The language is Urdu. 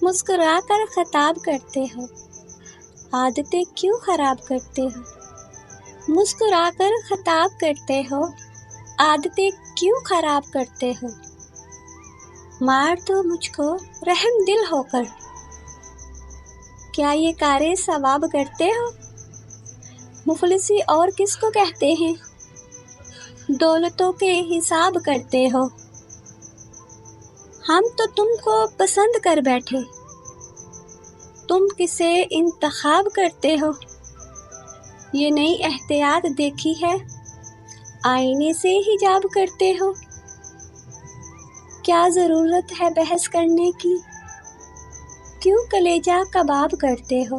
مسکرا کر خطاب کرتے ہو، عادتیں کیوں خراب کرتے ہو؟ مسکرا کر خطاب کرتے ہو، عادتیں کیوں خراب کرتے ہو؟ مار دو مجھ کو رحم دل ہو کر، کیا یہ کارِ ثواب کرتے ہو؟ مفلسی اور کس کو کہتے ہیں؟ دولتوں کے حساب کرتے ہو، ہم تو تم کو پسند کر بیٹھے، تم کسے انتخاب کرتے ہو؟ یہ نئی احتیاط دیکھی ہے، آئینے سے حجاب کرتے ہو؟ کیا ضرورت ہے بحث کرنے کی، کیوں کلیجہ کباب کرتے ہو؟